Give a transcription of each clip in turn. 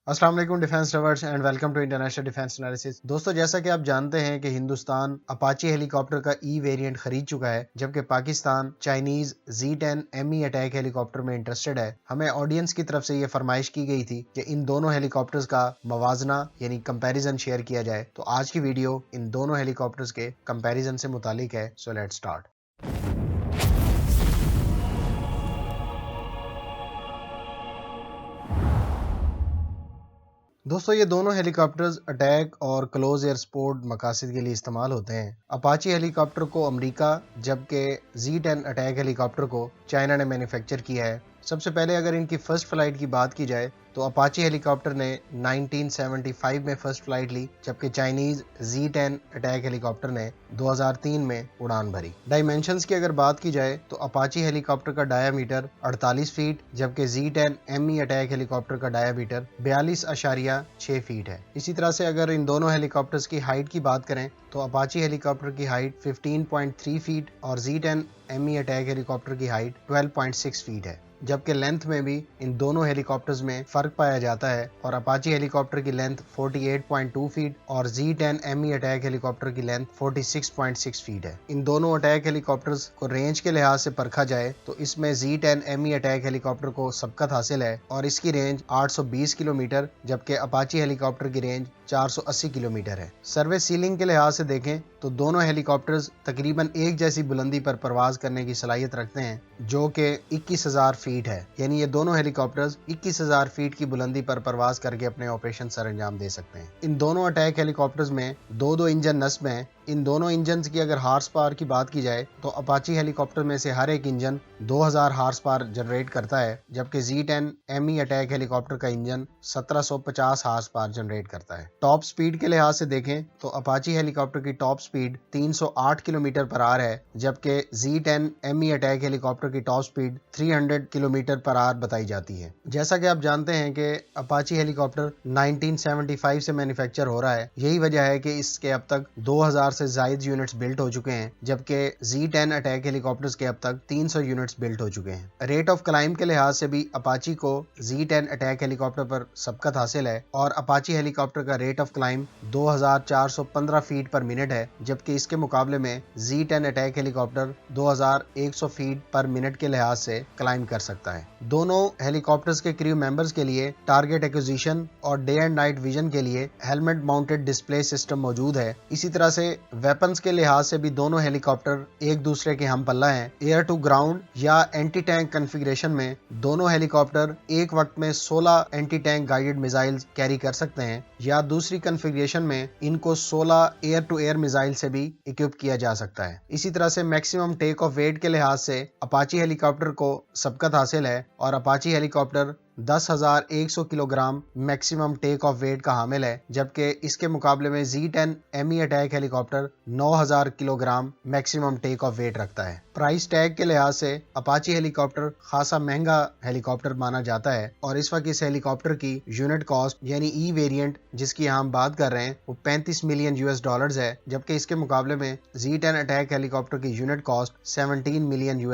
السلام علیکم defence lovers and welcome to international defence analysis. دوستو، جیسا کہ آپ جانتے ہیں کہ ہندوستان اپاچی ہیلی کاپٹر کا ای ویریئنٹ خرید چکا ہے، جبکہ Pakistan Chinese Z10 ME attack helicopter میں انٹرسٹڈ ہے۔ ہمیں آڈینس کی طرف سے یہ فرمائش کی گئی تھی کہ ان دونوں ہیلی کاپٹرز کا موازنہ یعنی کمپیریزن شیئر کیا جائے، تو آج کی ویڈیو ان دونوں ہیلی کاپٹرز کے کمپیریزن سے متعلق ہے۔ So let's start. دوستو، یہ دونوں ہیلی کاپٹرز اٹیک اور کلوز ایئر سپورٹ مقاصد کے لیے استعمال ہوتے ہیں۔ اپاچی ہیلی کاپٹر کو امریکہ، جبکہ Z10 اٹیک ہیلی کاپٹر کو چائنا نے مینوفیکچر کیا ہے۔ سب سے پہلے اگر ان کی فرسٹ فلائٹ کی بات کی جائے تو اپاچی ہیلی کاپٹر نے 1975 میں فرسٹ فلائٹ لی، جبکہ چائنیز Z10 اٹیک ہیلی کاپٹر نے 2003 میں اڑان بھری۔ ڈائمینشنز کی اگر بات کی جائے تو اپاچی ہیلی کاپٹر کا ڈایا میٹر 48 فیٹ، جبکہ Z10 ME attack helicopter کا ڈایا میٹر 42.6 فیٹ ہے۔ اسی طرح سے اگر ان دونوں ہیلی کاپٹرز کی ہائٹ کی بات کریں تو اپاچی ہیلی کاپٹر کی ہائٹ 15.3 فیٹ اور Z10 ME اٹیک ہیلی کاپٹر کی ہائٹ 12.6 فیٹ ہے، جبکہ لینتھ میں بھی ان دونوں ہیلی کاپٹرز میں فرق پایا جاتا ہے، اور اپاچی ہیلی کاپٹر کی لینتھ 48.2 فیٹ اور Z10 ME اٹیک ہیلی کاپٹر کی لینتھ 46.6 فیٹ ہے۔ ان دونوں اٹیک ہیلی کاپٹرز کو رینج کے لحاظ سے پرکھا جائے تو اس میں Z10 ME اٹیک ہیلی کاپٹر کو سبقت حاصل ہے اور اس کی رینج 820 کلومیٹر، جبکہ اپاچی ہیلی کاپٹر کی رینج 480 کلومیٹر ہے۔ سروے سیلنگ کے لحاظ سے دیکھیں تو دونوں ہیلی کاپٹرز تقریباً ایک جیسی بلندی پر پرواز کرنے کی صلاحیت رکھتے ہیں، جو کہ 21,000 فیٹ ہے، یعنی یہ دونوں ہیلی کاپٹرز 21,000 فیٹ کی بلندی پر پرواز کر کے اپنے آپریشن سر انجام دے سکتے ہیں۔ ان دونوں اٹیک ہیلی کاپٹرز میں دو انجن نصب ہیں۔ ان دونوں انجنز کی اگر ہارس پاور کی بات کی جائے تو اپاچی ہیلی کاپٹر میں سے ہر ایک انجن 2000 ہارس پاور جنریٹ کرتا ہے، جبکہ Z10 ME attack helicopter کا انجن 1750 ہارس پاور جنریٹ کرتا ہے۔ ٹاپ سپیڈ کے لحاظ سے دیکھیں تو اپاچی ہیلی کاپٹر کی ٹاپ سپیڈ 308 کلومیٹر پر آور ہے، جبکہ Z10 ME اٹیک ہیلی کاپٹر کی ٹاپ سپیڈ 300 کلومیٹر پر آور بتائی جاتی ہے۔ جیسا کہ آپ جانتے ہیں کہ اپاچی ہیلی کاپٹر 1975 سے مینوفیکچر ہو رہا ہے، یہی وجہ ہے کہ اس کے اب تک 2000 سے زائد یونٹس بلٹ ہو چکے ہیں، جبکہ Z10 اٹیک ہیلی کاپٹرز کے اب تک 300 یونٹس بلٹ ہو چکے ہیں۔ ریٹ آف کلائم کے لحاظ سے بھی اپاچی کو Z10 اٹیک ہیلی کاپٹر پر سبقت حاصل ہے، اور اپاچی ہیلی کاپٹر کا rate of climb 2415 feet per minute ہے، جبکہ اس کے مقابلے میں Z10 attack helicopter 2100 feet per minute کے لحاظ سے کلائم کر سکتا ہے۔ دونوں ہیلی کاپٹرز کے کریو ممبرز کے لیے ٹارگٹ ایکوزیشن اور ڈے اینڈ نائٹ ویژن کے لیے ہیلمٹ ماؤنٹڈ ڈسپلے سسٹم موجود ہے۔ اسی طرح سے ویپنز کے لحاظ سے بھی دونوں ہیلی کاپٹر ایک دوسرے کے ہم پلہ ہیں۔ ایئر ٹو گراؤنڈ یا اینٹی ٹینک کنفیگریشن میں دونوں ہیلی کاپٹر ایک وقت میں 16 anti tank guided missile carry کر سکتے ہیں، یا دوسری کنفیگریشن میں ان کو 16 ایئر ٹو ایئر میزائل سے بھی اکوپ کیا جا سکتا ہے۔ اسی طرح سے میکسیمم ٹیک آف ویٹ کے لحاظ سے اپاچی ہیلی کاپٹر کو سبقت حاصل ہے، اور Apache helicopter 10,100 kilogram maximum take off weight کا حامل ہے، جبکہ اس کے مقابلے میں Z10 ME attack helicopter 9,000 kilogram maximum take off weight رکھتا ہے۔ پرائس ٹیگ کے لحاظ سے اپاچی ہیلی کاپٹر خاصا مہنگا ہیلی کاپٹر مانا جاتا ہے، اور اس وقت اس ہیلی کاپٹر کی یونٹ کاسٹ یعنی ای ویریئنٹ جس کی ہم بات کر رہے ہیں وہ $35 ملین ہے، جبکہ اس کے مقابلے میں Z10 اٹیک ہیلی کاپٹر کی یونٹ کاسٹ $17 ملین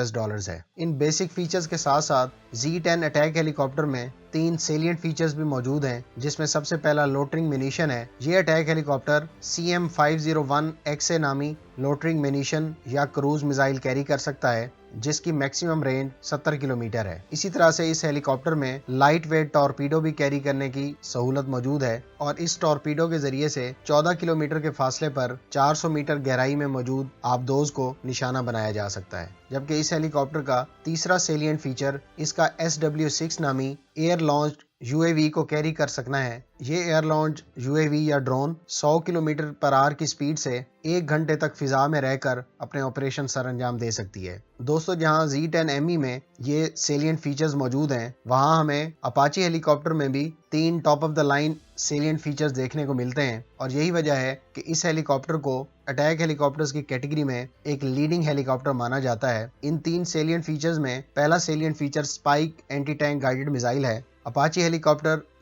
ہے۔ ان بیسک فیچرز کے ساتھ ساتھ Z10 اٹیک ہیلی کاپٹر میں 3 سیلینٹ فیچرز بھی موجود ہیں، جس میں سب سے پہلا لوٹرنگ منیشن ہے۔ یہ اٹیک ہیلی کاپٹر CM501 XA نامی لوٹرنگ منیشن یا کروز میزائل کیری کر سکتا ہے، جس کی میکسیمم رینج 70 کلومیٹر ہے۔ اسی طرح سے اس ہیلی کاپٹر میں لائٹ ویٹ ٹورپیڈو بھی کیری کرنے کی سہولت موجود ہے، اور اس ٹورپیڈو کے ذریعے سے 14 کلومیٹر کے فاصلے پر 400 میٹر گہرائی میں موجود آبدوز کو نشانہ بنایا جا سکتا ہے۔ جبکہ اس ہیلی کاپٹر کا تیسرا سیلینٹ فیچر اس کا SW6 نامی ایئر لانچڈ UAV کو کیری کر سکنا ہے۔ یہ ایئر لانچ UAV یا ڈرون 100 کلومیٹر پر آور کی سپیڈ سے 1 گھنٹے تک فضا میں رہ کر اپنے آپریشن سر انجام دے سکتی ہے۔ دوستو، جہاں Z10 ME میں یہ سیلینٹ فیچرز موجود ہیں، وہاں ہمیں اپاچی ہیلی کاپٹر میں بھی 3 top of the line salient features دیکھنے کو ملتے ہیں، اور یہی وجہ ہے کہ اس ہیلی کاپٹر کو اٹیک ہیلی کاپٹرز کی کیٹیگری میں ایک لیڈنگ ہیلی کاپٹر مانا جاتا ہے۔ ان 3 سیلینٹ فیچرز میں پہلا salient feature Spike anti tank guided missile ہے۔ Apache helicopter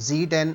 Z10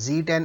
Z10